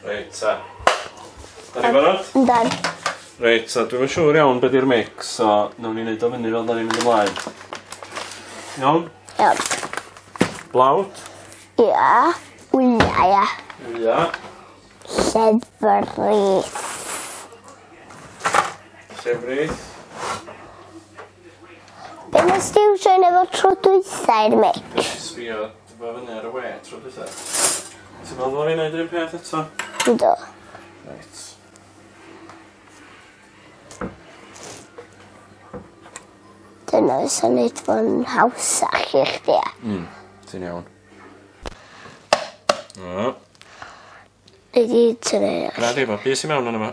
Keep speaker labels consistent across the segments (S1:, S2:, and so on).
S1: Reit, ta. Da ni barod?
S2: Yndan.
S1: Reit, ta, dwi'n siŵr iawn beth yw'r mix, so nawn ni wneud o fyny fel da ni'n mynd ymlaen. Iawn?
S2: Iawn.
S1: Blawd?
S2: Ia. Wya, ia.
S1: Ia.
S2: Llefrith.
S1: Llefrith.
S2: Be nes di wneud efo tro dwytha i'r mix?
S1: Sbio, dwi'n bod fyny ar y we tro dwytha. Ti'n meddwl bod fi'n neud un peth eto?
S2: Ynddo.
S1: Reit.
S2: Dyna fysa wneud fo'n hawsach i chdi.
S1: Ti'n iawn. O.
S2: Rydw i tynnu.
S1: Na di fo, bus i mewn yn yma.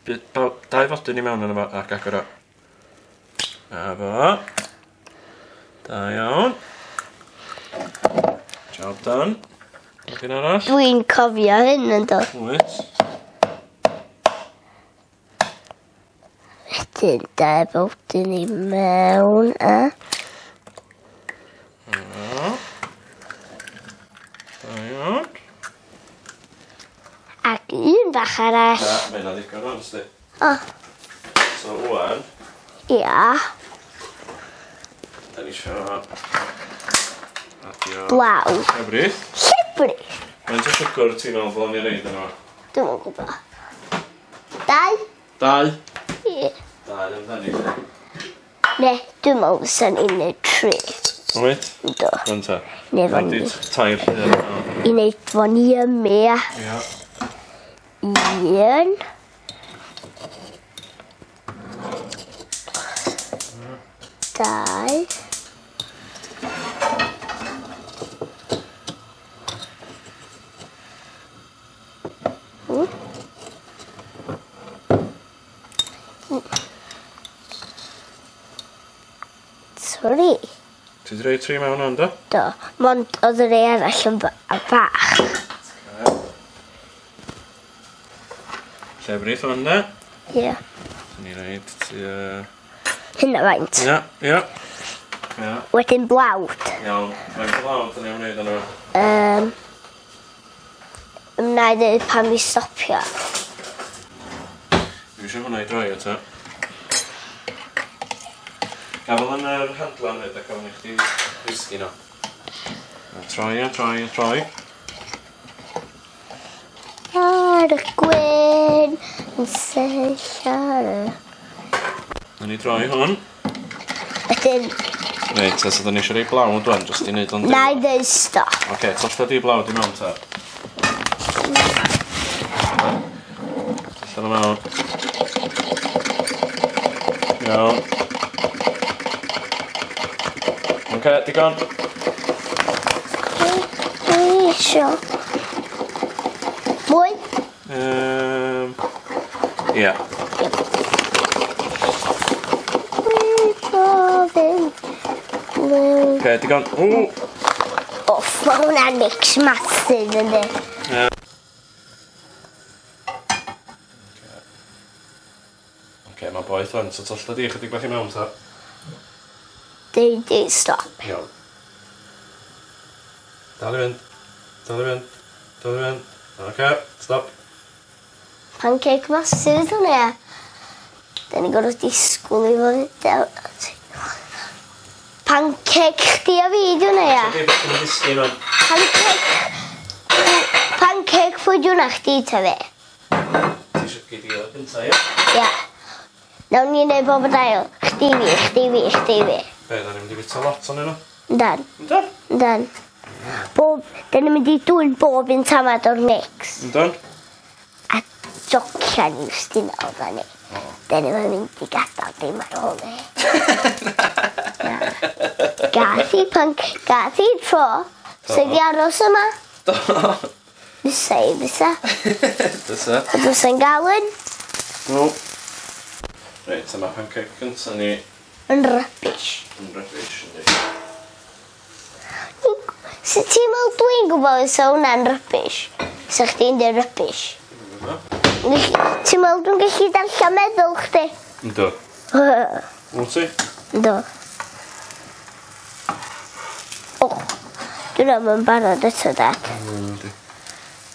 S1: Dau fodyn i mewn yn yma ac agor o. A fo. Da iawn. Job done. Hogyn arall.
S2: Dwi'n cofio hyn yn dod.
S1: Wyt.
S2: Wedyn da bwydyn ni mewn a...
S1: O. Da iawn.
S2: Ac un bach arall.
S1: Na, mae yna ddigon o'n ysdi.
S2: O,
S1: So, wwan,
S2: ia.
S1: da ni isio adio
S2: Blaw.
S1: llefrith.
S2: Llefrith.
S1: Faint o siwgr ti'n meddwl bod ni'n reid yno?
S2: Dwi'n yn gwybod. Dau?
S1: 2.
S2: Ie.
S1: 2 amdani.
S2: Ne, dwi'n meddwl fysa ni'n neud 3.
S1: Wyt?
S2: Ynddo.
S1: Rwan ta.
S2: Ne, fo'n
S1: Rhaid
S2: ni.
S1: i tair lle.
S2: I wneud fo'n i ymu a...
S1: Ia.
S2: 1. 2. 3.
S1: Ti di roi 3 mewn o'n da?
S2: Do, mond oedd yr ei arall yn bach.
S1: Llefrith o'n da.
S2: Ie.
S1: Ni reid ti...
S2: Hynna faint.
S1: Ia, ia. Ia.
S2: Wedyn blawd.
S1: Iawn. Faint o lawd yn iawn neud yno.
S2: Yna i ddweud pan mi stopio.
S1: Dwi eisiau hwnna i droi eto. Gafel yn yr handlan fyd ac awn i chdi whisky no. Troi a troi a troi.
S2: Ar y gwyn yn sell ar y...
S1: Na ni droi hwn.
S2: Wedyn,
S1: Reit, so da ni eisiau rei blawd dwan, jyst i wneud o'n
S2: na i ddweud stop.
S1: Oce, tollta di blawd i mewn ta. Tollta nhw mewn. Iawn. Oce, digon.
S2: Dwi isio. Mwy?
S1: Ia.
S2: Dwi gofyn.
S1: Oce, digon.
S2: Off, mae hwnna'n mix massive ynddi.
S1: Oce, mae boeth fan, so tollta di chydig bach i mewn ta.
S2: Dwi stop.
S1: Iawn. Dal i fynd. Dal i fynd. Dal i fynd. Oce, stop.
S2: Pancake massive hwnna. Da ni gorfod disgwyl i fod. Pancake chdi a fi hwnna ia.
S1: Di beth yn ddisgu nhw'n.
S2: Pancake ffwyd hwnna chdi ta fi.
S1: Ti eisiau gyd i o gynta, ia?
S2: Ia. Nawn ni neud bob dail. Chdi fi, chdi fi, chdi fi.
S1: Be, da ni'n mynd i bita lot o'n nhw?
S2: Yndan,
S1: Yndan?
S2: yndan. Da ni'n mynd i dwy'n bob un tamad o'r mix.
S1: Yndan?
S2: A jocian i'w styn o dda ni. Da ni'n mynd i gadael dim ar ôl ni. Gath i tro. Sydd i aros yma.
S1: Do.
S2: Fysa i, fysa.
S1: Dysa.
S2: A fysa'n galon.
S1: No. Reit, yma pancake gynta ni
S2: Yn rybys.
S1: yn rubbish, yndi.
S2: Sut ti'n meddwl dwi'n gwybod fysa hwnna'n rybys? Sa chdi'n dweud rybys? Ti'n meddwl dwi'n gallu darllen meddwl chdi?
S1: Ynddo. Wyt ti?
S2: Ynddo. O, dwi'n am yn barod eto, Dad.
S1: Yndi.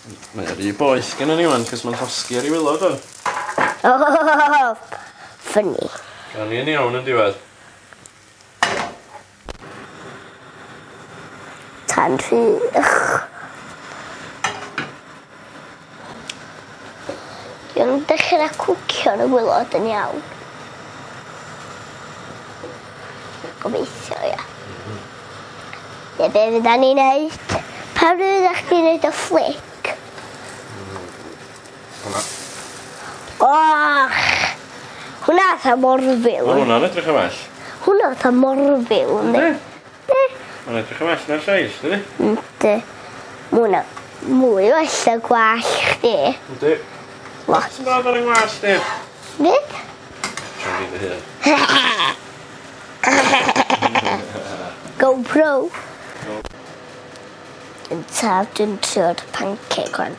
S1: Mae'n rhy boeth gen ni wan, cos mae'n llosgi ar ei wilod o.
S2: Oh, funny.
S1: Gan ni'n iawn yn diwedd.
S2: Tan rhywch. Dwi'n dechrau cwcio yn y wilod yn iawn. Gobeithio, ia. Neu be fydda ni'n neud? Pa fydda chdi'n neud o flic?
S1: Hwna.
S2: Och! Hwna tha morfil.
S1: Mae hwnna'n edrych yn well.
S2: Hwna tha morfil, ynddi?
S1: Mae'n edrych yn well na'r lleill, dydi?
S2: Ynddi. Hwna mwy well gwall chdi.
S1: Yndi.
S2: Lot.
S1: Sy'n dod ar yng ngwas, di?
S2: Fyd?
S1: Sian fi dy hyn.
S2: GoPro. Yn taf dwi'n trio'r pancake hwn.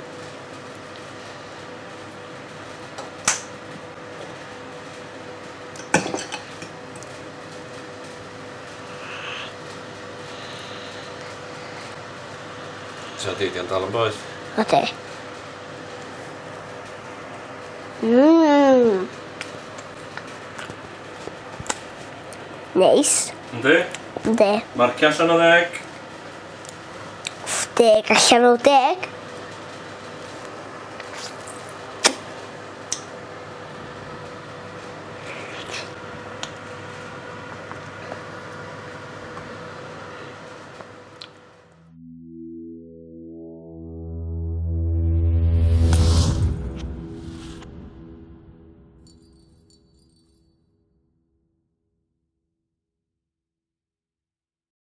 S1: So di yn dal yn boeth.
S2: Oce. Mmm. Neis.
S1: Yndi?
S2: Ynddi.
S1: Marcia allan o 10.
S2: 10 allan o 10.